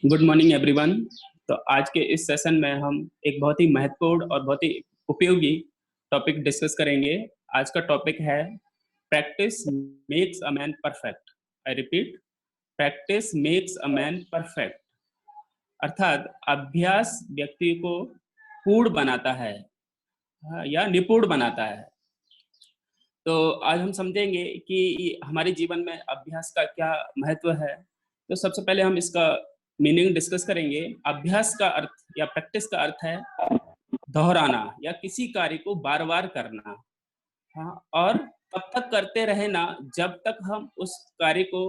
Good morning everyone. तो आज के इस सेशन में हम एक बहुत ही महत्वपूर्ण और बहुत ही उपयोगी टॉपिक डिस्कस करेंगे। आज का टॉपिक है practice makes a man perfect. I repeat, practice makes a man perfect. अर्थात अभ्यास व्यक्ति को पूर्ण बनाता है, या निपुण बनाता है। तो आज हम समझेंगे कि हमारे जीवन में अभ्यास का क्या महत्व है। तो सबसे पहले हम इसका मीनिंग डिस्कस करेंगे। अभ्यास का अर्थ या प्रैक्टिस का अर्थ है दोहराना या किसी कार्य को बार बार करना। हाँ, और तब तक करते रहना जब तक हम उस कार्य को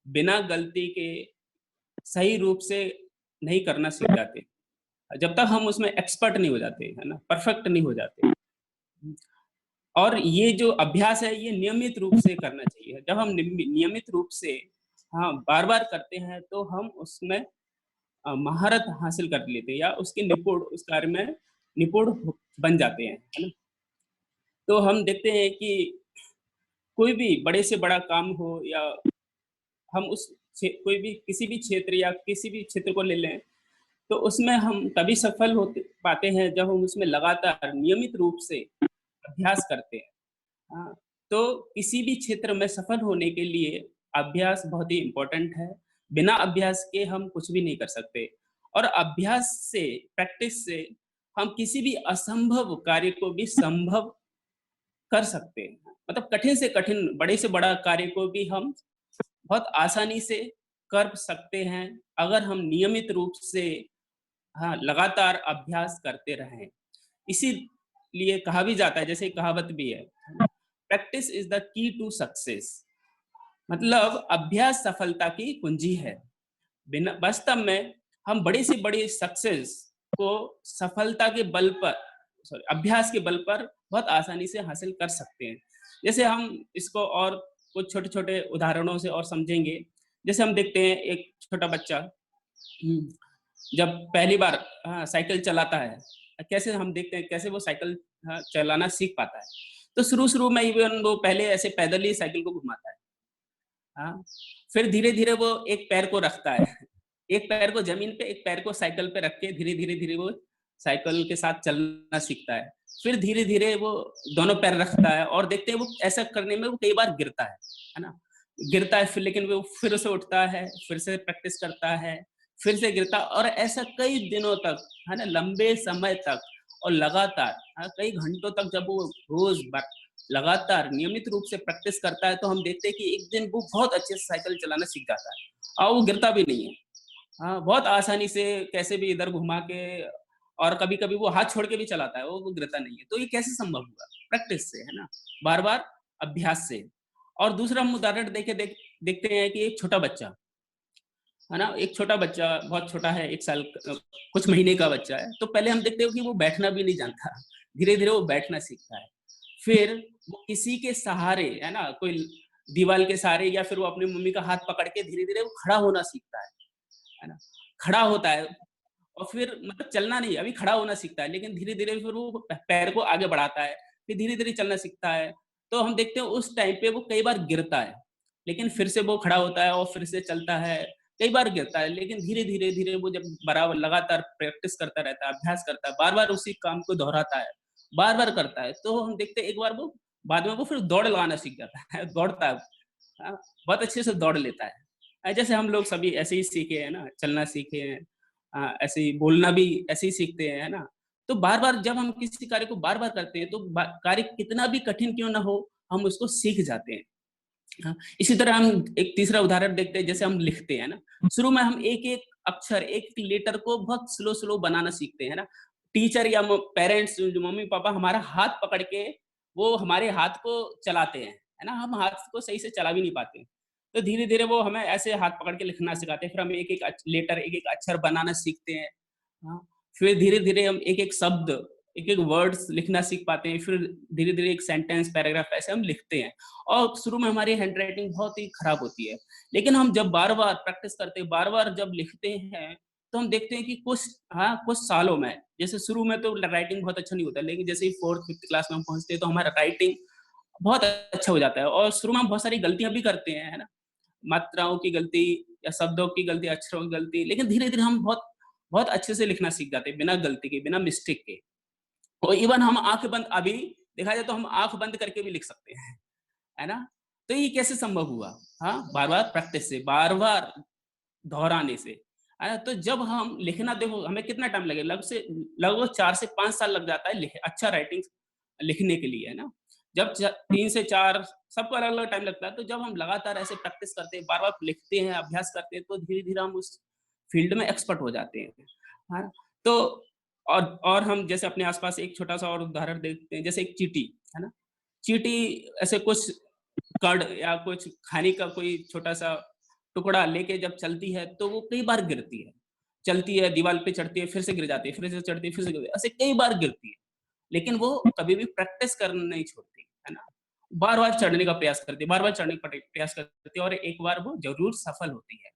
बिना गलती के सही रूप से नहीं करना सीख जाते, जब तक हम उसमें एक्सपर्ट नहीं हो जाते, है ना, परफेक्ट नहीं हो जाते। और ये जो अभ्यास है ये नियमित रूप से करना चाहिए। जब हम नियमित रूप से, हाँ, बार बार करते हैं तो हम उसमें महारत हासिल कर लेते हैं या उसके निपुण, उस कार्य में निपुण बन जाते हैं, है ना। तो हम देखते हैं कि कोई भी बड़े से बड़ा काम हो या हम कोई भी किसी भी क्षेत्र या किसी भी क्षेत्र को ले लें, तो उसमें हम तभी सफल होते पाते हैं जब हम उसमें लगातार नियमित रूप से अभ्यास करते हैं। हाँ, तो किसी भी क्षेत्र में सफल होने के लिए अभ्यास बहुत ही इम्पोर्टेंट है। बिना अभ्यास के हम कुछ भी नहीं कर सकते। और अभ्यास से, प्रैक्टिस से हम किसी भी असंभव कार्य को भी संभव कर सकते हैं। मतलब कठिन से कठिन, बड़े से बड़ा कार्य को भी हम बहुत आसानी से कर सकते हैं अगर हम नियमित रूप से, हाँ, लगातार अभ्यास करते रहें। इसीलिए कहा भी जाता है, जैसे एक कहावत भी है, practice is the key to success. मतलब अभ्यास सफलता की कुंजी है। बिना, वास्तव में हम बड़ी से बड़ी सक्सेस को सफलता के बल पर, सॉरी, अभ्यास के बल पर बहुत आसानी से हासिल कर सकते हैं। जैसे हम इसको और कुछ छोटे छोटे उदाहरणों से और समझेंगे। जैसे हम देखते हैं एक छोटा बच्चा, जब पहली बार, हाँ, साइकिल चलाता है, कैसे हम देखते हैं कैसे वो साइकिल, हाँ, चलाना सीख पाता है। तो शुरू शुरू में इवन वो पहले ऐसे पैदल ही साइकिल को घुमाता है। हाँ, फिर धीरे धीरे वो एक पैर को रखता है, एक पैर को जमीन पे, एक पैर को साइकिल पे रख के धीरे धीरे धीरे वो साइकिल के साथ चलना सीखता है। फिर धीरे धीरे वो दोनों पैर रखता है और देखते हैं वो ऐसा करने में वो कई बार गिरता है ना, गिरता है, फिर लेकिन वो फिर से उठता है, फिर से प्रैक्टिस करता है, फिर से गिरता, और ऐसा कई दिनों तक, है ना, लंबे समय तक और लगातार, हाँ, कई घंटों तक जब वो रोज लगातार नियमित रूप से प्रैक्टिस करता है तो हम देखते हैं कि एक दिन वो बहुत अच्छे से साइकिल चलाना सीख जाता है और वो गिरता भी नहीं है। हाँ, बहुत आसानी से कैसे भी इधर घुमा के, और कभी-कभी वो हाथ छोड़ के भी चलाता है, वो गिरता नहीं है। तो ये कैसे संभव हुआ? प्रैक्टिस से, है ना? बार-बार अभ्यास से। और दूसरा हम उदाहरण देखते हैं कि एक छोटा बच्चा, है ना? एक छोटा बच्चा, बहुत छोटा है, 1 साल कुछ महीने का बच्चा है। तो पहले हम देखते हो कि वो बैठना भी नहीं जानता। धीरे-धीरे वो बैठना सीखता है। फिर वो किसी के सहारे, है ना? कोई दीवार के सहारे या फिर वो अपनी मम्मी का हाथ पकड़ के धीरे-धीरे वो खड़ा होना सीखता है ना? खड़ा होता है और फिर मतलब चलना नहीं, अभी खड़ा होना सीखता है, लेकिन धीरे-धीरे फिर वो पैर को आगे बढ़ाता है, फिर धीरे-धीरे चलना सीखता है। तो हम देखते हैं उस टाइम पे वो कई बार गिरता है, लेकिन फिर से वो खड़ा होता है और फिर से चलता है। कई बार गिरता है, लेकिन धीरे-धीरे, धीरे वो जब बराबर लगातार प्रैक्टिस करता रहता है, अभ्यास करता है, बार-बार उसी काम को दोहराता है, बार-बार करता है, तो हम देखते हैं एक बार वो बाद में वो फिर दौड़ लगाना सीख जाता है, दौड़ता है। बहुत अच्छे से दौड़ लेता है। जैसे हम लोग सभी ऐसे ही सीखे हैं ना, चलना सीखे हैं, ऐसे ही बोलना भी ऐसे ही सीखते हैं, है ना? तो बार-बार जब हम किसी कार्य को बार-बार करते हैं, तो कार्य कितना भी कठिन क्यों ना हो, हम उसको सीख जाते हैं। हाँ, इसी तरह हम एक तीसरा उदाहरण देखते हैं, जैसे हम लिखते हैं ना, शुरू में हम एक-एक अक्षर, एक लेटर को बहुत स्लो-स्लो बनाना सीखते हैं ना। टीचर या पेरेंट्स, जो मम्मी-पापा हमारा हाथ पकड़ के वो हमारे हाथ को चलाते हैं, है ना? हम हाथ को सही से चला भी नहीं पाते। तो धीरे-धीरे वो हमें ऐसे हाथ पकड़ के लिखना सिखाते हैं, फिर हम एक-एक लेटर, एक-एक अक्षर बनाना सीखते हैं। हाँ, फिर धीरे-धीरे हम एक-एक शब्द, एक-एक वर्ड्स लिखना सीख पाते हैं, फिर धीरे-धीरे एक सेंटेंस, पैराग्राफ ऐसे हम लिखते हैं। और शुरू में हमारी हैंडराइटिंग बहुत ही खराब होती है। लेकिन हम जब बार-बार प्रैक्टिस करते हैं, बार-बार जब लिखते हैं, तो हम देखते हैं कि कुछ, हाँ, कुछ सालों में, जैसे शुरू में तो राइटिंग बहुत अच्छा नहीं होता, लेकिन जैसे ही 4th-5th क्लास में हम पहुँचते हैं, तो हमारा राइटिंग बहुत अच्छा हो जाता है और शुरू में हम बहुत सारी गलतियाँ भी करते हैं, है ना? मात्राओं की गलती या शब्दों की गलती, अक्षरों की गलती, लेकिन धीरे-धीरे हम बहुत बहुत अच्छे से लिखना सीख जाते हैं, बिना गलती के, बिना मिस्टेक के। और इवन हम आँख बंद अभी देखा जाए तो हम आँख बंद करके भी लिख सकते हैं, है ना? तो ये कैसे संभव हुआ? हाँ, बार-बार प्रैक्टिस से, बार-बार दोहराने से, है ना? तो जब हम लिखना देखो हमें कितना टाइम लगेगा लगभग 4 से 5 साल लग जाता है अच्छा राइटिंग लिखने के लिए, है ना? जब 3 से 4 सबको अलग-अलग टाइम लगता है, तो जब हम लगातार ऐसे प्रैक्टिस करते हैं, बार-बार लिखते हैं, अभ्यास करते हैं, तो धीरे-धीरे हम उस फील्ड में एक्सपर्ट हो जाते हैं। हाँ, तो और हम जैसे अपने आस-पास एक छोटा-सा और उदाहरण देखते हैं, जैसे एक चींटी, है ना? चींटी ऐसे कुछ कण या कुछ खाने का कोई छोटा-सा टुकड़ा लेके जब चलती है, तो वो कई बार गिरती है। चलती है, दीवार पे चढ़ती है, फिर से गिर जाती है, फिर से चढ़ती है, फिर से गिरती है, ऐसे कई बार गिरती है। लेकिन वो कभी भी प्रैक्टिस करना नहीं छोड़ती, है ना? बार-बार चढ़ने का प्रयास करती है, बार-बार चढ़ने का प्रयास करती है और एक बार वो ज़रूर सफल होती है।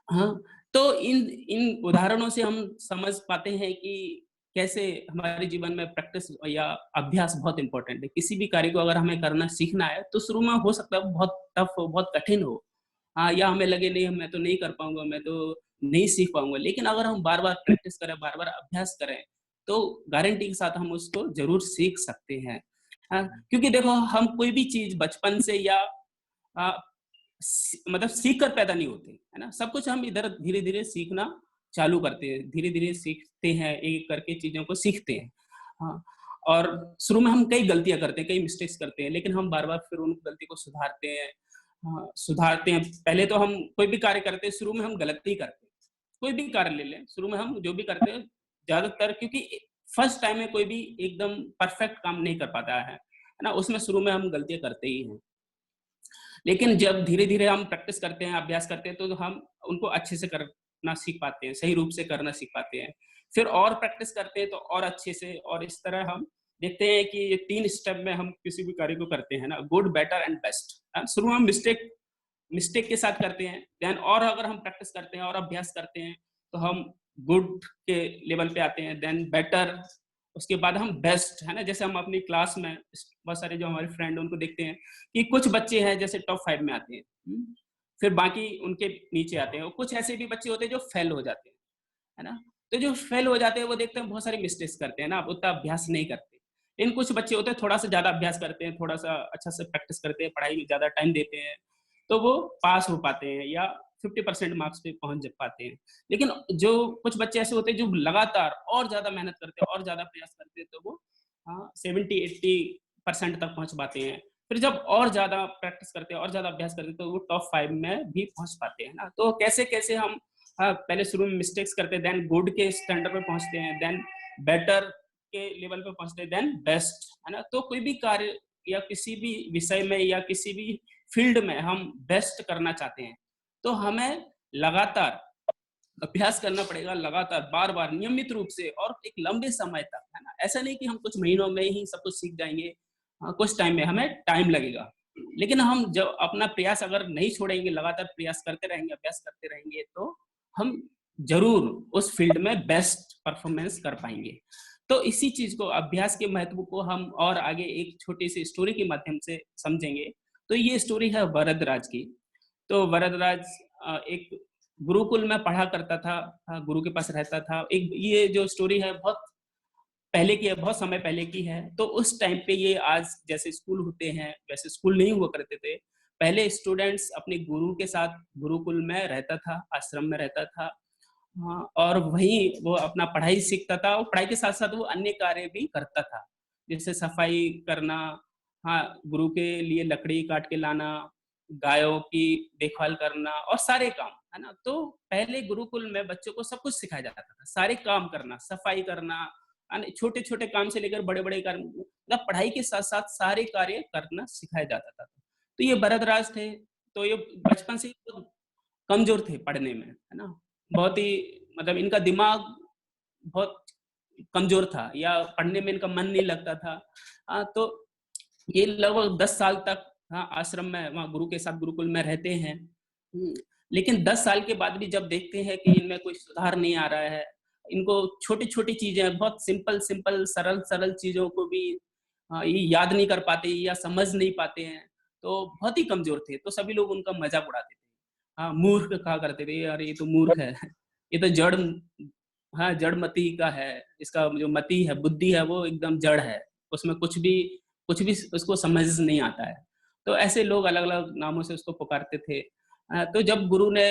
हाँ, तो इन इन उदाहरणों से हम समझ पाते हैं कि कैसे हमारे जीवन में प्रैक्टिस या अभ्यास बहुत इम्पोर्टेंट है। किसी भी कार्य को अगर हमें करना सीखना है, तो शुरू में हो सकता है बहुत टफ हो, बहुत कठिन हो। या हमें लगे नहीं मैं तो नहीं कर पाऊँगा, मैं तो नहीं सीख पाऊँगा। लेकिन अगर हम बार-बार प्रैक्टिस करें, बार-बार अभ्यास करें, तो गारंटी के साथ हम उसको ज़रूर सीख सकते हैं। क्योंकि देखो हम कोई भी चीज़ बचपन से या अ, मतलब सीख कर पैदा नहीं होते, है ना? सब कुछ हम इधर धीरे-धीरे सीखना चालू करते हैं, धीरे-धीरे सीखते हैं, एक-एक करके चीज़ों को सीखते हैं। हाँ, और शुरू में हम कई गलतियाँ करते हैं, कई मिस्टेक्स करते हैं, लेकिन हम बार-बार फिर उन गलती को सुधारते हैं। हाँ, सुधारते हैं। पहले तो हम कोई भी कार्य करते हैं, शुरू में हम गलत ही करते हैं। कोई भी कार्य ले लें, शुरू में हम जो भी करते हैं, ज़्यादातर क्योंकि फर्स्ट टाइम में कोई भी एकदम परफेक्ट काम नहीं कर पाता है ना? उसमें शुरू में हम गलतियाँ करते ही हैं। लेकिन जब धीरे-धीरे हम प्रैक्टिस करते हैं, अभ्यास करते हैं, तो हम उनको अच्छे से करना सीख पाते हैं, सही रूप से करना सीख पाते हैं। फिर और प्रैक्टिस करते हैं तो और अच्छे से और इस तरह हम देखते हैं कि ये 3 स्टेप में हम किसी भी कार्य को करते हैं ना, गुड, बेटर एंड बेस्ट। शुरू में हम मिस्टेक मिस्टेक के साथ करते हैं, देन और अगर हम प्रैक्टिस करते हैं और अभ्यास करते हैं, तो हम गुड के लेवल पे आते हैं, देन बेटर, उसके बाद हम बेस्ट, है ना? जैसे हम अपनी क्लास में बहुत सारे जो हमारे फ्रेंड हैं, उनको देखते हैं कि कुछ बच्चे हैं जैसे टॉप 5 में आते हैं, फिर बाकी उनके नीचे आते हैं और कुछ ऐसे भी बच्चे होते हैं जो फेल हो जाते हैं, है ना? तो जो फेल हो जाते हैं वो देखते हैं बहुत सारी मिस्टेक्स करते हैं ना, उतना अभ्यास नहीं करते। लेकिन कुछ बच्चे होते हैं थोड़ा-सा ज़्यादा अभ्यास करते हैं, थोड़ा-सा अच्छा से प्रैक्टिस करते हैं, पढ़ाई में ज़्यादा टाइम देते हैं, तो वो पास हो पाते हैं या 50% मार्क्स पे पहुँच पाते हैं। लेकिन जो कुछ बच्चे ऐसे होते हैं जो लगातार और ज़्यादा मेहनत करते हैं और ज़्यादा प्रयास करते हैं, तो वो 70-80% तक पहुँच पाते हैं। फिर जब और ज़्यादा प्रैक्टिस करते हैं और ज़्यादा अभ्यास करते हैं, तो वो टॉप 5 में भी पहुँच पाते हैं ना। तो कैसे-कैसे हम पहले शुरू में मिस्टेक्स करते हैं, देन गुड के स्टैंडर्ड पे पहुँचते हैं, देन बेटर के लेवल पे पहुँचते हैं, देन बेस्ट, है ना? तो कोई भी कार्य या किसी भी विषय में या किसी भी फील्ड में हम बेस्ट करना चाहते हैं, तो हमें लगातार अभ्यास करना पड़ेगा, लगातार, बार-बार, नियमित रूप से और एक लंबे समय तक, है ना? ऐसा नहीं कि हम कुछ महीनों में ही सब कुछ सीख जाएँगे। कुछ टाइम में हमें टाइम लगेगा। लेकिन हम जब अपना प्रयास अगर नहीं छोड़ेंगे, लगातार प्रयास करते रहेंगे, अभ्यास करते रहेंगे, तो हम ज़रूर उस फील्ड में बेस्ट परफ़ॉर्मेंस कर पाएँगे। तो इसी चीज़ को, अभ्यास के महत्व को हम और आगे एक छोटी-सी स्टोरी के माध्यम से समझेंगे। तो ये स्टोरी है वरदराज की। तो वरदराज एक गुरुकुल में पढ़ा करता था, गुरु के पास रहता था। एक ये जो स्टोरी है बहुत पहले की है, बहुत समय पहले की है। तो उस टाइम पे ये आज जैसे स्कूल होते हैं, वैसे स्कूल नहीं हुआ करते थे। पहले स्टूडेंट्स अपने गुरु के साथ गुरुकुल में रहता था, आश्रम में रहता था। और वहीं वो अपना पढ़ाई सीखता था और पढ़ाई के साथ-साथ वो अन्य कार्य भी करता था। जैसे सफाई करना, गुरु के लिए लकड़ी काट के लाना, गायों की देखभाल करना और सारे काम, है ना? तो पहले गुरुकुल में बच्चों को सब कुछ सिखाया जाता था, सारे काम करना, सफाई करना, छोटे-छोटे काम से लेकर बड़े-बड़े कार्य, मतलब पढ़ाई के साथ-साथ सारे कार्य करना सिखाया जाता था। तो ये भरद्वाज थे, तो ये बचपन से ही बहुत कमज़ोर थे पढ़ने में, है ना? बहुत ही मतलब इनका दिमाग बहुत कमज़ोर था या पढ़ने में इनका मन नहीं लगता था। तो ये लगभग 10 साल तक आश्रम में वहाँ गुरु के साथ गुरुकुल में रहते हैं। लेकिन 10 साल के बाद भी जब देखते हैं कि इनमें कोई सुधार नहीं आ रहा है, इनको छोटी-छोटी चीज़ें, बहुत सिंपल-सिंपल, सरल-सरल चीज़ों को भी ये याद नहीं कर पाते या समझ नहीं पाते हैं। तो बहुत ही कमज़ोर थे, तो सभी लोग उनका मज़ाक उड़ाते थे। हाँ, मूर्ख कहा करते थे, "अरे! ये तो मूर्ख है, ये तो जड़ हाँ, जड़मति का है, इसका जो मति है, बुद्धि है वो एकदम जड़ है, उसमें कुछ भी उसको समझ नहीं आता है।" तो ऐसे लोग अलग-अलग नामों से उसको पुकारते थे। तो जब गुरु ने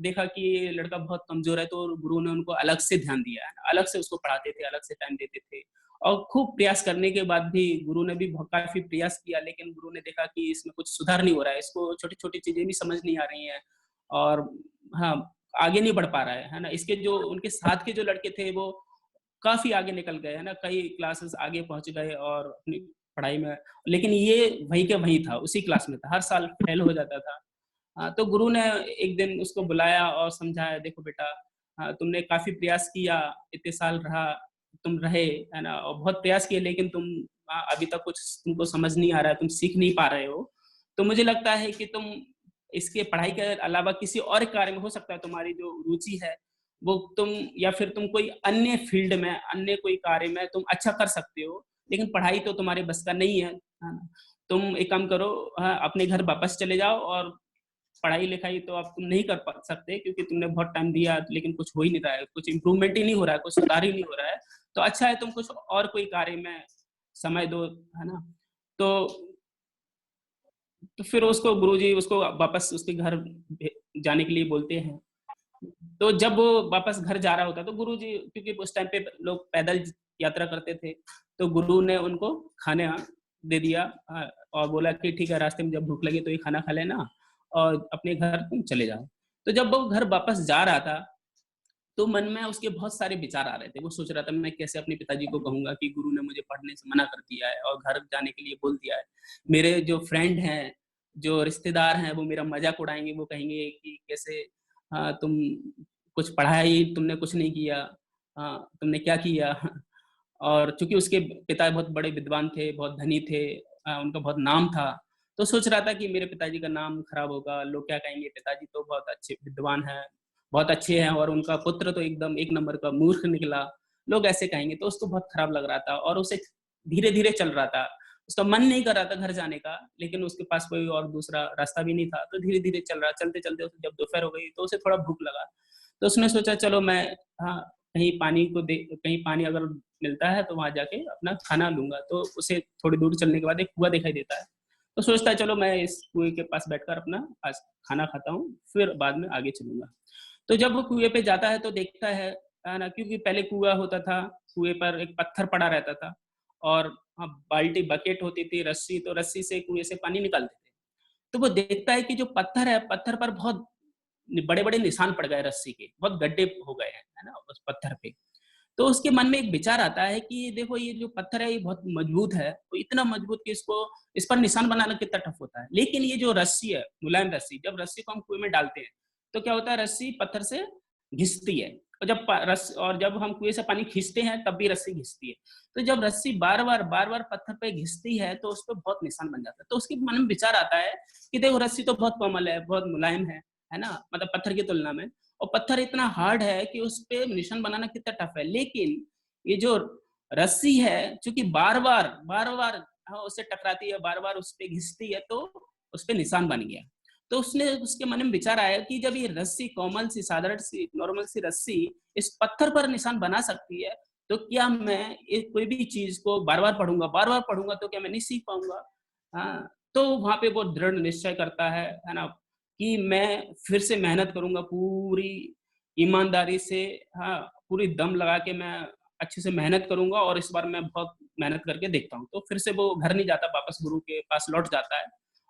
देखा कि ये लड़का बहुत कमज़ोर है, तो गुरु ने उनको अलग से ध्यान दिया, है ना? अलग से उसको पढ़ाते थे, अलग से टाइम देते थे और खूब प्रयास करने के बाद भी गुरु ने भी काफ़ी प्रयास किया, लेकिन गुरु ने देखा कि इसमें कुछ सुधार नहीं हो रहा है, इसको छोटी-छोटी चीज़ें भी समझ नहीं आ रही हैं और हाँ, आगे नहीं बढ़ पा रहा है ना? इसके जो उनके साथ के जो लड़के थे, वो काफ़ी आगे निकल गए, है ना? कई क्लासेस आगे पहुँच गए और अपनी पढ़ाई में लेकिन ये वहीं के वहीं था, उसी क्लास में था, हर साल फेल हो जाता था। तो गुरु ने एक दिन उसको बुलाया और समझाया, देखो बेटा तुमने काफ़ी प्रयास किया, इतने साल तुम रहे, है ना? और बहुत प्रयास किए लेकिन अभी तक कुछ तुमको समझ नहीं आ रहा है, तुम सीख नहीं पा रहे हो। तो मुझे लगता है कि तुम इसके पढ़ाई के अलावा किसी और कार्य में हो सकता है तुम्हारी जो रुचि है, वो तुम या फिर तुम कोई अन्य फ़ील्ड में, अन्य कोई कार्य में तुम अच्छा कर सकते हो, लेकिन पढ़ाई तो तुम्हारे बस का नहीं है ना? तुम एक काम करो अपने घर वापस चले जाओ और पढ़ाई-लिखाई तो अब तुम नहीं कर सकते क्योंकि तुमने बहुत टाइम दिया लेकिन कुछ हो ही नहीं रहा है, कुछ इम्प्रूवमेंट ही नहीं हो रहा है, कुछ सुधार ही नहीं हो रहा है। तो अच्छा है तुम कुछ और कोई कार्य में समय दो, है ना? तो तो फिर उसको गुरुजी उसको वापस उसके घर भे जाने के लिए बोलते हैं। तो जब वो वापस घर जा रहा होता है तो गुरुजी क्योंकि उस टाइम पे लोग पैदल यात्रा करते थे, तो गुरु ने उनको खाना दे दिया और बोला कि ठीक है रास्ते में जब भूख लगे तो ये खाना खा लेना और अपने घर तुम चले जाओ। तो जब वो घर वापस जा रहा था, तो मन में उसके बहुत सारे विचार आ रहे थे। वो सोच रहा था मैं कैसे अपने पिताजी को कहूँगा कि गुरु ने मुझे पढ़ने से मना कर दिया है और घर जाने के लिए बोल दिया है। मेरे जो फ्रेंड हैं, जो रिश्तेदार हैं, वो मेरा मज़ाक उड़ाएँगे, वो कहेंगे कि कैसे तुम कुछ पढ़ा ही तुमने कुछ नहीं किया, तुमने क्या किया? और चूँकि उसके पिता बहुत बड़े विद्वान थे, बहुत धनी थे, उनका बहुत नाम था, तो सोच रहा था कि मेरे पिताजी का नाम खराब होगा, लोग क्या कहेंगे पिताजी तो बहुत अच्छे विद्वान हैं, बहुत अच्छे हैं और उनका पुत्र तो एकदम एक नंबर का मूर्ख निकला, लोग ऐसे कहेंगे, तो उसको बहुत खराब लग रहा था और उसे धीरे-धीरे चल रहा था। उसका मन नहीं कर रहा था घर जाने का, लेकिन उसके पास कोई और दूसरा रास्ता भी नहीं था, तो धीरे-धीरे चल रहा, चलते-चलते उसे जब दोपहर हो गई, तो उसे थोड़ा भूख लगा, तो उसने सोचा चलो मैं हाँ, कहीं पानी अगर मिलता है तो वहाँ जाके अपना खाना लूँगा, तो उसे थोड़ी दूर चलने के बाद एक कुआँ दिखाई देता है। तो सोचता है चलो मैं इस कुएँ के पास बैठकर अपना आज खाना खाता हूँ, फिर बाद में आगे चलूँगा। तो जब वो कुएँ पे जाता है तो देखता है ना? क्योंकि पहले कुआँ होता था, कुएँ पर एक पत्थर पड़ा रहता था और बाल्टी बकेट होती थी, रस्सी तो रस्सी से कुएँ से पानी निकालते थे। तो वो देखता है कि जो पत्थर है, पत्थर पर बहुत बड़े-बड़े निशान पड़ गए रस्सी के, बहुत गड्ढे हो गए हैं, है ना? उस पत्थर पे। तो उसके मन में एक विचार आता है कि देखो ये जो पत्थर है ये बहुत मजबूत है, तो इतना मजबूत कि इस पर निशान बनाना कितना टफ होता है। लेकिन ये जो रस्सी है, मुलायम रस्सी, जब रस्सी को हम कुएँ में डालते हैं, तो क्या होता है रस्सी पत्थर से घिसती है और जब हम कुएँ से पानी खींचते हैं तब भी रस्सी घिसती है। तो जब रस्सी बार-बार पत्थर पे घिसती है तो उसपे बहुत निशान बन जाता है। तो उसके मन में विचार आता है कि देखो रस्सी तो बहुत कोमल है, बहुत मुलायम है ना? मतलब पत्थर की तुलना में और पत्थर इतना हार्ड है कि उसपे निशान बनाना कितना टफ है। लेकिन ये जो रस्सी है, चूँकि बार-बार उससे टकराती है, बार-बार उसपे घिसती है, तो उसपे निशान बन गया। तो उसके मन में विचार आया कि जब ये रस्सी कोमल सी, साधारण सी, नॉर्मल सी रस्सी इस पत्थर पर निशान बना सकती है, तो क्या मैं कोई भी चीज़ को बार-बार पढ़ूँगा तो क्या मैं नहीं सीख पाऊँगा? तो वहाँ पे वो दृढ़ निश्चय करता है ना? कि मैं फिर से मेहनत करूँगा पूरी ईमानदारी से हाँ, पूरी दम लगा के मैं अच्छे से मेहनत करूँगा और इस बार मैं बहुत मेहनत करके देखता हूँ। तो फिर से वो घर नहीं जाता, वापस गुरु के पास लौट जाता है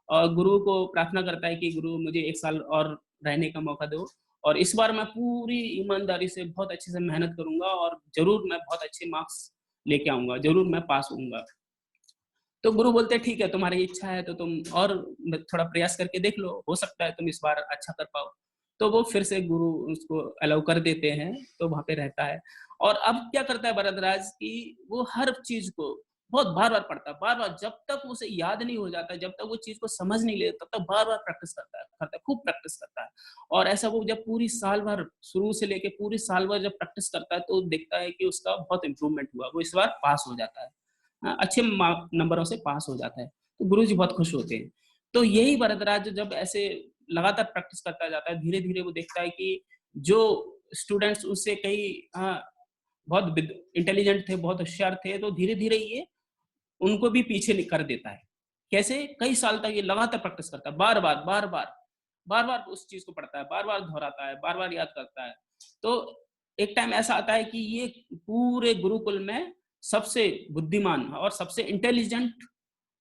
और गुरु को प्रार्थना करता है कि गुरु मुझे 1 साल और रहने का मौका दो और इस बार मैं पूरी ईमानदारी से बहुत अच्छे से मेहनत करूँगा और ज़रूर मैं बहुत अच्छे मार्क्स लेके आऊँगा, ज़रूर मैं पास होऊँगा। तो गुरु बोलते हैं ठीक है तुम्हारी इच्छा है तो तुम और थोड़ा प्रयास करके देख लो, हो सकता है तुम इस बार अच्छा कर पाओ। तो वो फिर से गुरु उसको अलाउ कर देते हैं, तो वहाँ पे रहता है। और अब क्या करता है भरद्वाज कि वो हर चीज़ को बहुत बार-बार पढ़ता है, बार-बार जब तक उसे याद नहीं हो जाता, जब तक वो चीज़ को समझ नहीं लेता, तब तक बार-बार प्रैक्टिस करता है, खूब प्रैक्टिस करता है। और ऐसा वो जब पूरी साल भर शुरू से लेके पूरी साल भर जब प्रैक्टिस करता है, तो देखता है कि उसका बहुत इम्प्रूवमेंट हुआ, वो इस बार पास हो जाता है। अच्छे नंबरों से पास हो जाता है। तो गुरुजी बहुत खुश होते हैं। तो यही वरदराज जब ऐसे लगातार प्रैक्टिस करता जाता है, धीरे-धीरे वो देखता है कि जो स्टूडेंट्स उससे कई बहुत इंटेलिजेंट थे, बहुत होशियार थे, तो धीरे-धीरे ये उनको भी पीछे कर देता है। कैसे? कई साल तक ये लगातार प्रैक्टिस करता है, बार-बार, बार-बार, बार-बार उस चीज़ को पढ़ता है, बार-बार दोहराता है, बार-बार याद करता है। तो एक टाइम ऐसा आता है कि ये पूरे गुरुकुल में सबसे बुद्धिमान और सबसे इंटेलिजेंट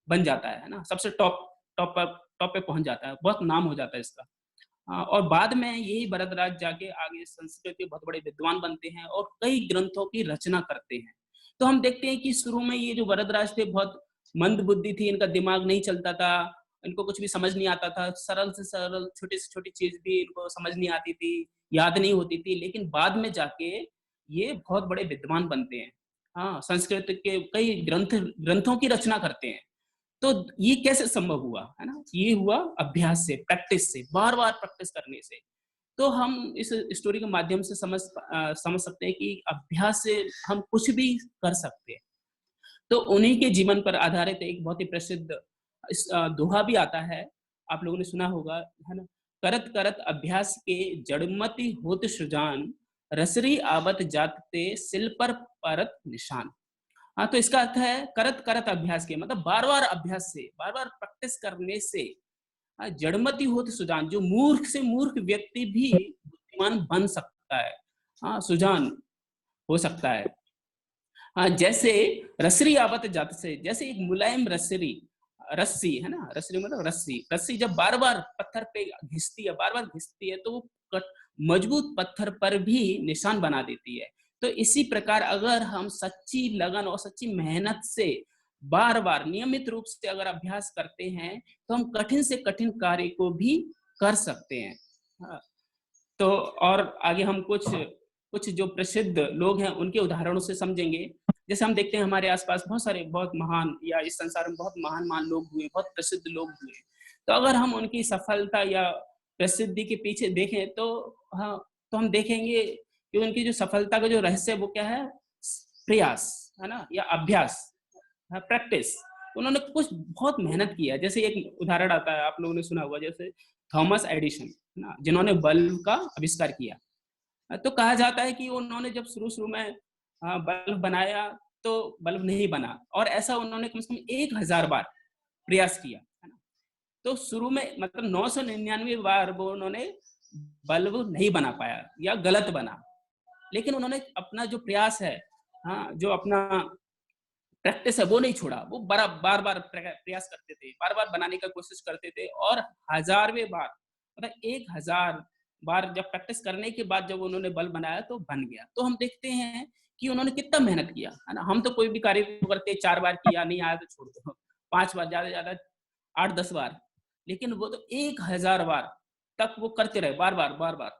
बन जाता है ना? सबसे टॉप पे पहुँच जाता है, बहुत नाम हो जाता है इसका। और बाद में यही भरद्वाज जाके आगे संस्कृत के बहुत बड़े विद्वान बनते हैं और कई ग्रंथों की रचना करते हैं। तो हम देखते हैं कि शुरू में ये जो भरद्वाज थे बहुत मंद बुद्धि थी, इनका दिमाग नहीं चलता था, इनको कुछ भी समझ नहीं आता था, सरल से सरल छोटी से छोटी चीज़ भी इनको समझ नहीं आती थी, याद नहीं होती थी, लेकिन बाद में जाके ये बहुत बड़े विद्वान बनते हैं। हाँ, संस्कृत के कई ग्रंथों की रचना करते हैं। तो ये कैसे संभव हुआ, है ना? ये हुआ अभ्यास से, प्रैक्टिस से, बार-बार प्रैक्टिस करने से। तो हम इस स्टोरी के माध्यम से समझ सकते हैं कि अभ्यास से हम कुछ भी कर सकते हैं। तो उन्हीं के जीवन पर आधारित एक बहुत ही प्रसिद्ध दोहा भी आता है, आप लोगों ने सुना होगा, है ना? करत करत अभ्यास के जड़मति होत सृजान, रसरी आवत जात ते सिल पर परत निशान। हाँ, तो इसका अर्थ है करत करत अभ्यास के मतलब बार-बार अभ्यास से, बार-बार प्रैक्टिस करने से जड़मति होत सुजान, जो मूर्ख से मूर्ख व्यक्ति भी बुद्धिमान बन सकता है। हाँ, सुजान हो सकता है। हाँ, जैसे रसरी आवत जात से, जैसे एक मुलायम रस्सी है ना, रसरी मतलब रस्सी, रस्सी जब बार-बार पत्थर पे घिसती है, बार-बार घिसती है, तो वो कट मजबूत पत्थर पर भी निशान बना देती है। तो इसी प्रकार अगर हम सच्ची लगन और सच्ची मेहनत से बार-बार नियमित रूप से अगर अभ्यास करते हैं, तो हम कठिन से कठिन कार्य को भी कर सकते हैं। हाँ। तो और आगे हम कुछ कुछ जो प्रसिद्ध लोग हैं उनके उदाहरणों से समझेंगे। जैसे हम देखते हैं हमारे आस-पास बहुत सारे बहुत महान या इस संसार में बहुत महान-महान लोग हुए, बहुत प्रसिद्ध लोग हुए। तो अगर हम उनकी सफलता या प्रसिद्धि के पीछे देखें तो हाँ, तो हम देखेंगे कि उनकी जो सफलता का जो रहस्य है वो क्या है? प्रयास, है ना? या अभ्यास, प्रैक्टिस। उन्होंने कुछ बहुत मेहनत की है। जैसे एक उदाहरण आता है, आप लोगों ने सुना होगा जैसे थॉमस एडिसन, है ना? जिन्होंने बल्ब का आविष्कार किया। तो कहा जाता है कि उन्होंने जब शुरू-शुरू में बल्ब बनाया तो बल्ब नहीं बना और ऐसा उन्होंने कम से कम 1000 बार प्रयास किया, है ना? तो शुरू में मतलब 999 बार वो उन्होंने बल्ब नहीं बना पाया या गलत बना। लेकिन उन्होंने अपना जो प्रयास है, हाँ, जो अपना प्रैक्टिस है वो नहीं छोड़ा, वो बार-बार प्रयास करते थे, बार-बार बनाने का कोशिश करते थे और हज़ारवें बार मतलब 1000 बार जब प्रैक्टिस करने के बाद जब उन्होंने बल्ब बनाया तो बन गया। तो हम देखते हैं कि उन्होंने कितना मेहनत किया, है ना? हम तो कोई भी कार्य को करते 4 बार किया, नहीं आया तो छोड़ दो, 5 बार ज़्यादा से ज़्यादा 8-10 बार, लेकिन वो तो 1000 बार तक वो करते रहे, बार-बार, बार-बार।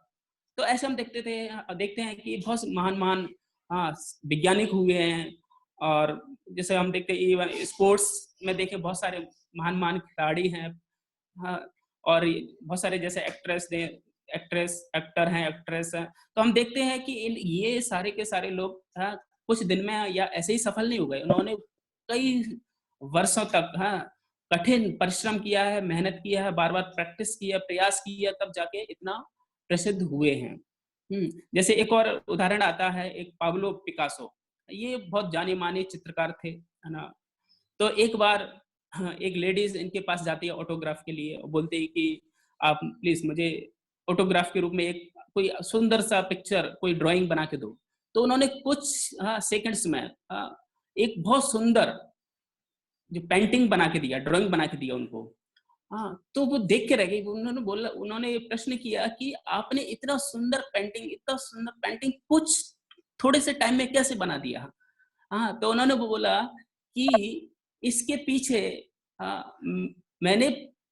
तो ऐसे हम देखते हैं कि बहुत महान-महान हाँ, वैज्ञानिक हुए हैं और जैसे हम देखते हैं इवन स्पोर्ट्स में देखें बहुत सारे महान-महान खिलाड़ी हैं। हाँ, और ये बहुत सारे जैसे एक्टर हैं, एक्ट्रेस हैं। तो हम देखते हैं कि ये सारे के सारे लोग कुछ दिन में या ऐसे ही सफल नहीं हो गए। उन्होंने कई वर्षों तक कठिन परिश्रम किया है, मेहनत किया है, बार-बार प्रैक्टिस किया, प्रयास किया तब जाके इतना प्रसिद्ध हुए हैं। जैसे एक और उदाहरण आता है एक पाब्लो पिकासो। ये बहुत जाने-माने चित्रकार थे, है ना? तो एक बार हाँ, एक लेडीज़ इनके पास जाती है ऑटोग्राफ के लिए और बोलती है कि आप प्लीज़ मुझे ऑटोग्राफ के रूप में एक कोई सुंदर सा पिक्चर, कोई ड्राइंग बना के दो। तो उन्होंने कुछ सेकंड्स में एक बहुत सुंदर जो पेंटिंग बना के दिया, ड्राइंग बना के दिया उनको। तो वो देख के रह गई। उन्होंने ये प्रश्न किया कि आपने इतना सुंदर पेंटिंग कुछ थोड़े से टाइम में कैसे बना दिया? तो उन्होंने वो बोला कि इसके पीछे मैंने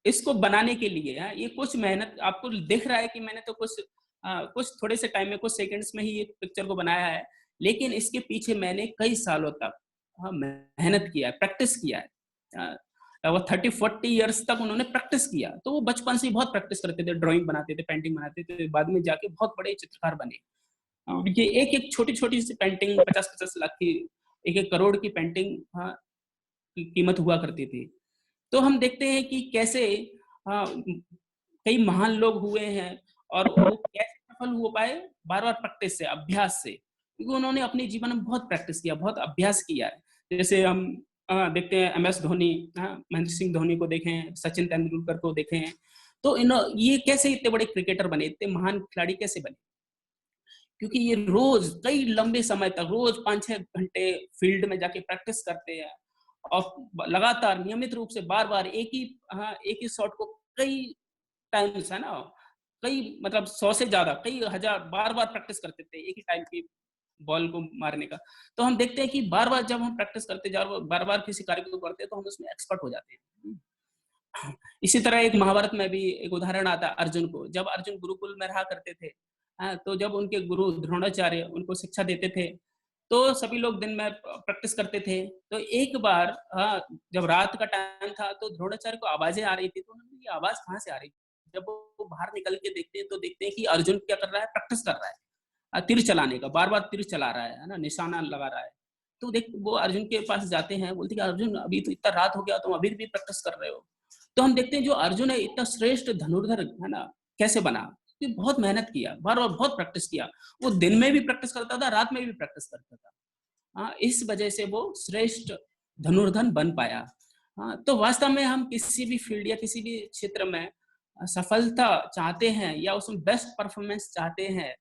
इसको बनाने के लिए ये कुछ मेहनत आपको दिख रहा है कि मैंने तो कुछ थोड़े से टाइम में, कुछ सेकंड्स में ही ये पिक्चर को बनाया है, लेकिन इसके पीछे मैंने कई सालों तक मेहनत किया है, प्रैक्टिस किया है। वो 30-40 इयर्स तक उन्होंने प्रैक्टिस किया। तो वो बचपन से ही बहुत प्रैक्टिस करते थे, ड्राइंग बनाते थे, पेंटिंग बनाते थे, बाद में जाके बहुत बड़े चित्रकार बने। ये एक-एक छोटी-छोटी सी पेंटिंग 50-50 लाख की, 1-1 करोड़ की पेंटिंग की कीमत हुआ करती थी। तो हम देखते हैं कि कैसे कई महान लोग हुए हैं और वो कैसे सफल हो पाए, बार-बार प्रैक्टिस से, अभ्यास से। क्योंकि उन्होंने अपने जीवन में बहुत प्रैक्टिस किया, बहुत अभ्यास किया है। जैसे हम देखते हैं एमएस धोनी, महेंद्र सिंह धोनी को देखें, सचिन तेंदुलकर को देखें, तो ये कैसे इतने बड़े क्रिकेटर बने, इतने महान खिलाड़ी कैसे बने? क्योंकि ये रोज कई लंबे समय तक रोज 5-6 घंटे फील्ड में जाके प्रैक्टिस करते हैं और लगातार नियमित रूप से बार-बार एक ही शॉट को कई टाइम्स, है ना? कई मतलब 100 से ज़्यादा, कई हज़ार बार-बार प्रैक्टिस करते थे एक ही टाइम की बॉल को मारने का। तो हम देखते हैं कि बार-बार जब हम प्रैक्टिस करते जा बार-बार किसी कार्य को करते हैं तो हम उसमें एक्सपर्ट हो जाते हैं। इसी तरह एक महाभारत में भी एक उदाहरण आता है अर्जुन को। जब अर्जुन गुरुकुल में रहा करते थे, तो जब उनके गुरु द्रोणाचार्य उनको शिक्षा देते थे, तो सभी लोग दिन में प्रैक्टिस करते थे। तो एक बार जब रात का टाइम था तो द्रोणाचार्य को आवाज़ें आ रही थी, तो उन्होंने ये आवाज़ कहाँ से आ रही? जब वो बाहर निकल के देखते हैं तो देखते हैं कि अर्जुन क्या कर रहा है? प्रैक्टिस कर रहा है। तीर चलाने का, बार-बार तीर चला रहा है ना? निशाना लगा रहा है। तो देख वो अर्जुन के पास जाते हैं, बोलते हैं कि अर्जुन अभी तो इतना रात हो गया, तुम अभी भी प्रैक्टिस कर रहे हो। तो हम देखते हैं जो अर्जुन है इतना श्रेष्ठ धनुर्धर, है ना? कैसे बना? कि बहुत मेहनत किया, बार-बार बहुत प्रैक्टिस किया। वो दिन में भी प्रैक्टिस करता था, रात में भी प्रैक्टिस करता था। इस वजह से वो श्रेष्ठ धनुर्धर बन पाया। तो वास्तव में हम किसी भी फील्ड या किसी भी क्षेत्र में सफलता चाहते हैं या उसमें बेस्ट परफॉर्मेंस चाहते हैं,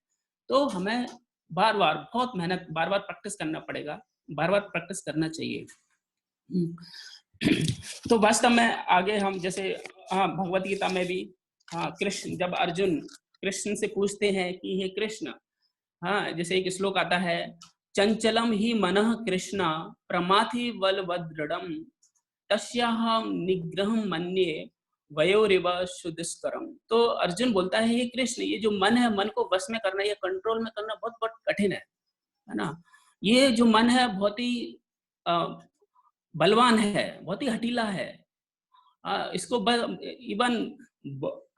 तो हमें बार-बार बहुत मेहनत, बार-बार प्रैक्टिस करना पड़ेगा, बार-बार प्रैक्टिस करना चाहिए। हुँ। तो वास्तव में आगे हम जैसे भगवत गीता में भी कृष्ण जब अर्जुन कृष्ण से पूछते हैं कि हे कृष्ण, जैसे एक श्लोक आता है, चंचलम ही मनः कृष्ण प्रमाथि बलवदृढ़म् तस्याहं निग्रहं मन्ये वयोरिव सुदुष्करम। तो अर्जुन बोलता है, हे कृष्ण, ये जो मन है, मन को वश में करना, ये कंट्रोल में करना बहुत बहुत कठिन है ना? ये जो मन है बहुत ही अ, बलवान है, बहुत ही हठीला है। इसको इवन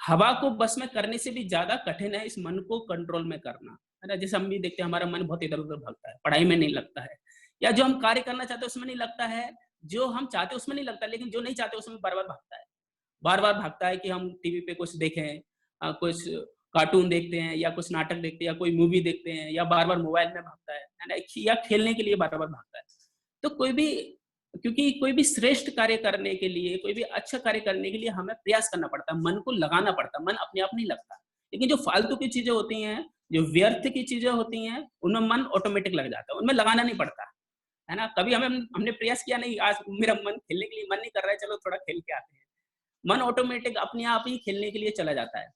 हवा को बस में करने से भी ज्यादा कठिन है इस मन को कंट्रोल में करना, है ना? जैसे हम भी देखते हैं हमारा मन बहुत इधर उधर भागता है, पढ़ाई में नहीं लगता है, या जो हम कार्य करना चाहते हैं उसमें नहीं लगता है, जो हम चाहते हैं उसमें नहीं लगता, लेकिन जो नहीं चाहते उसमें बार बार भागता है। बार बार भागता है कि हम टीवी पे कुछ देखें, कुछ कार्टून देखते हैं या कुछ नाटक देखते हैं या कोई मूवी देखते हैं, या बार बार मोबाइल में भागता है ना? या खेलने के लिए बार बार भागता है। तो कोई भी, क्योंकि कोई भी श्रेष्ठ कार्य करने के लिए, कोई भी अच्छा कार्य करने के लिए हमें प्रयास करना पड़ता है, मन को लगाना पड़ता है, मन अपने आप नहीं लगता। लेकिन जो फालतू की चीज़ें होती हैं, जो व्यर्थ की चीज़ें होती हैं, उनमें मन ऑटोमेटिक लग जाता है, उनमें लगाना नहीं पड़ता, है ना? कभी हमने प्रयास किया नहीं, आज मेरा मन खेलने के लिए मन नहीं कर रहा है, चलो थोड़ा खेल के आते हैं। मन ऑटोमेटिक अपने आप ही खेलने के लिए चला जाता है।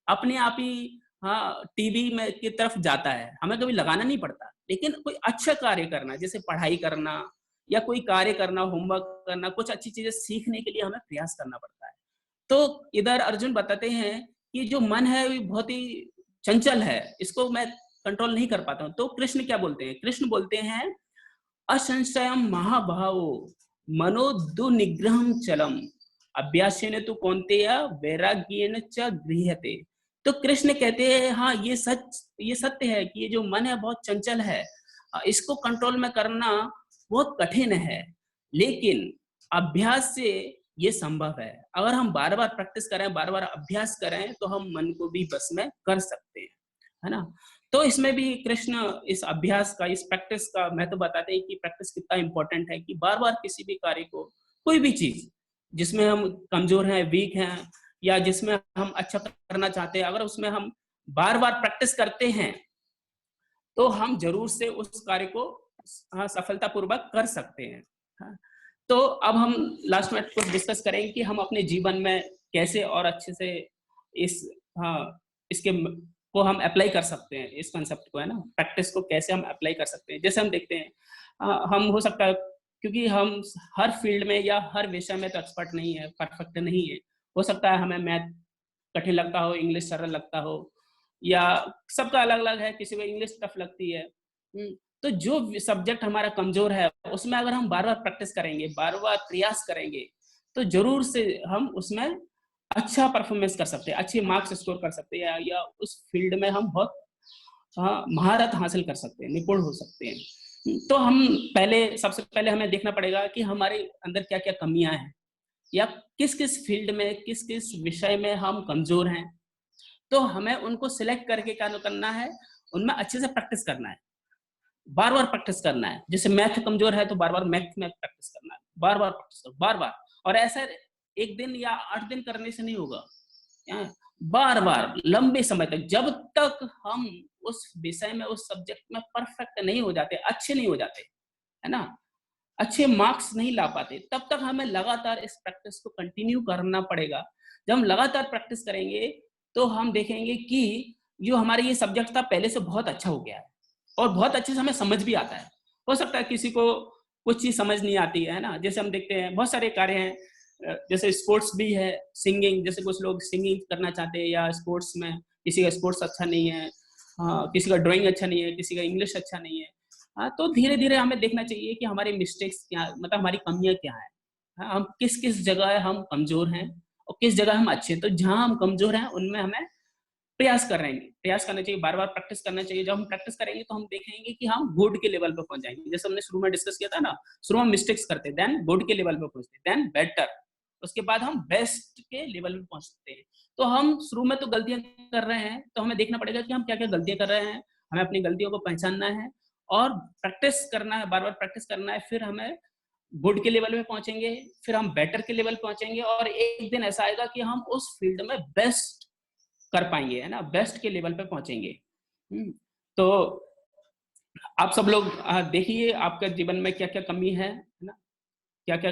अपने आप ही टीवी में की तरफ जाता है, हमें कभी लगाना नहीं पड़ता। लेकिन कोई अच्छा कार्य करना, जैसे पढ़ाई करना या कोई कार्य करना, होमवर्क करना, कुछ अच्छी चीज़ें सीखने के लिए हमें प्रयास करना पड़ता है। तो इधर अर्जुन बताते हैं कि जो मन है वो बहुत ही चंचल है, इसको मैं कंट्रोल नहीं कर पाता हूँ। तो कृष्ण क्या बोलते हैं? कृष्ण बोलते हैं, असंशयं महाबाहो मनो दुर्निग्रहं चलम् अभ्यासेन तु कौन्तेय वैराग्येन च गृह्यते। तो कृष्ण कहते हैं, हाँ ये सत्य है कि ये जो मन है बहुत चंचल है, इसको कंट्रोल में करना बहुत कठिन है, लेकिन अभ्यास से ये संभव है। अगर हम बार बार प्रैक्टिस करें, बार बार अभ्यास करें, तो हम मन को भी बस में कर सकते हैं, है ना? तो इसमें भी कृष्ण इस अभ्यास का, इस प्रैक्टिस का महत्व बताते हैं कि प्रैक्टिस कितना इंपॉर्टेंट है, कि बार-बार किसी भी कार्य को, कोई भी चीज़ जिसमें हम कमज़ोर हैं, वीक हैं, या जिसमें हम अच्छा करना चाहते हैं, अगर उसमें हम बार-बार प्रैक्टिस करते हैं, तो हम ज़रूर से उस कार्य को सफलतापूर्वक कर सकते हैं। हाँ, तो अब हम लास्ट में कुछ डिस्कस करेंगे कि हम अपने जीवन में कैसे और अच्छे से इस इसके को हम अप्लाई कर सकते हैं, इस कांसेप्ट को, है ना? प्रैक्टिस को कैसे हम अप्लाई कर सकते हैं? जैसे हम देखते हैं, हम हो सकता है, क्योंकि हम हर फील्ड में या हर विषय में तो एक्सपर्ट नहीं है, परफेक्ट नहीं है। हो सकता है हमें मैथ कठिन लगता हो, इंग्लिश सरल लगता हो, या सबका अलग-अलग है, किसी को इंग्लिश टफ लगती है। तो जो सब्जेक्ट हमारा कमज़ोर है, उसमें अगर हम बार-बार प्रैक्टिस करेंगे, बार-बार प्रयास करेंगे, तो ज़रूर से हम उसमें अच्छा परफ़ॉर्मेंस कर सकते हैं, अच्छे मार्क्स स्कोर कर सकते हैं, या उस फ़ील्ड में हम बहुत महारत हासिल कर सकते हैं, निपुण हो सकते हैं। तो हम सबसे पहले हमें देखना पड़ेगा कि हमारे अंदर क्या-क्या कमियाँ हैं। या किस किस फील्ड में, किस किस विषय में हम कमजोर हैं, तो हमें उनको सिलेक्ट करके क्या करना है, उनमें अच्छे से प्रैक्टिस करना है, बार बार प्रैक्टिस करना है। जैसे मैथ कमजोर है तो बार बार मैथ में प्रैक्टिस करना है, बार बार प्रैक्टिस करो, बार बार। और ऐसा एक दिन या 8 दिन करने से नहीं होगा, बार बार लंबे समय तक, जब तक हम उस विषय में, उस सब्जेक्ट में परफेक्ट नहीं हो जाते, अच्छे नहीं हो जाते, है ना, अच्छे मार्क्स नहीं ला पाते, तब तक हमें लगातार इस प्रैक्टिस को कंटिन्यू करना पड़ेगा। जब हम लगातार प्रैक्टिस करेंगे तो हम देखेंगे कि जो हमारे ये सब्जेक्ट था पहले से बहुत अच्छा हो गया है और बहुत अच्छे से हमें समझ भी आता है। हो सकता है किसी को कुछ चीज समझ नहीं आती है ना, जैसे हम देखते हैं बहुत सारे कार्य हैं, जैसे स्पोर्ट्स भी है, सिंगिंग, जैसे कुछ लोग सिंगिंग करना चाहते हैं, या स्पोर्ट्स में किसी का स्पोर्ट्स अच्छा नहीं है, हाँ, किसी का ड्राइंग अच्छा नहीं है, किसी का इंग्लिश अच्छा नहीं है। हाँ, तो धीरे-धीरे हमें देखना चाहिए कि हमारी मिस्टेक्स क्या, मतलब हमारी कमियाँ क्या हैं? हाँ, हम किस-किस जगह हम कमज़ोर हैं और किस जगह हम अच्छे हैं। तो जहाँ हम कमज़ोर हैं, उनमें हमें प्रयास करना चाहिए, बार-बार प्रैक्टिस करना चाहिए। जब हम प्रैक्टिस करेंगे, तो हम देखेंगे कि हम गुड के लेवल पे पहुँच जाएँगे। जैसे हमने शुरू में डिस्कस किया था ना, शुरू में मिस्टेक्स करते, देन गुड के लेवल पे पहुँचते, देन बेटर, उसके बाद हम बेस्ट के लेवल पे पहुँचते हैं। तो हम शुरू में तो गलतियाँ कर रहे हैं, तो हमें देखना पड़ेगा कि हम क्या-क्या गलतियाँ कर रहे हैं। हमें अपनी गलतियों को पहचानना है और प्रैक्टिस करना है, बार-बार प्रैक्टिस करना है, फिर हमें गुड के लेवल पे पहुँचेंगे, फिर हम बेटर के लेवल पहुँचेंगे और एक दिन ऐसा आएगा कि हम उस फील्ड में बेस्ट कर पाएँगे, है ना? बेस्ट के लेवल पे पहुँचेंगे। हुँ, तो आप सब लोग देखिए आपके जीवन में क्या-क्या कमी है ना? क्या-क्या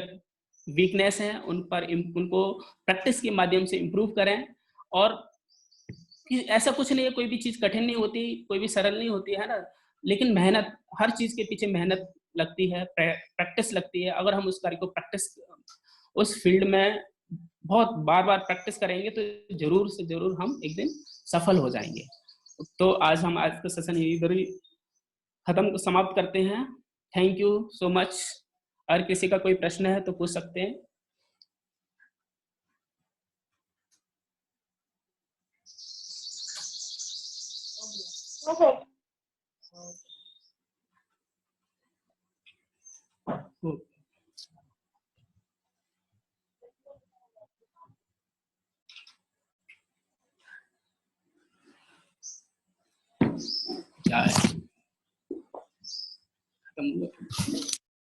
वीकनेस है, उन पर उनको प्रैक्टिस के माध्यम से इम्प्रूव करें। और कि ऐसा कुछ नहीं है, कोई भी चीज़ कठिन नहीं होती, कोई भी सरल नहीं होती, है ना? लेकिन मेहनत, हर चीज़ के पीछे मेहनत लगती है, प्रैक्टिस लगती है। अगर हम उस कार्य को उस फील्ड में बहुत बार-बार प्रैक्टिस करेंगे, तो ज़रूर से ज़रूर हम एक दिन सफल हो जाएँगे। तो आज का सेशन इधर ही समाप्त करते हैं। Thank you so much. अगर किसी का कोई प्रश्न है तो पूछ सकते हैं। ओके। ओ क्या है? खत्म हुआ।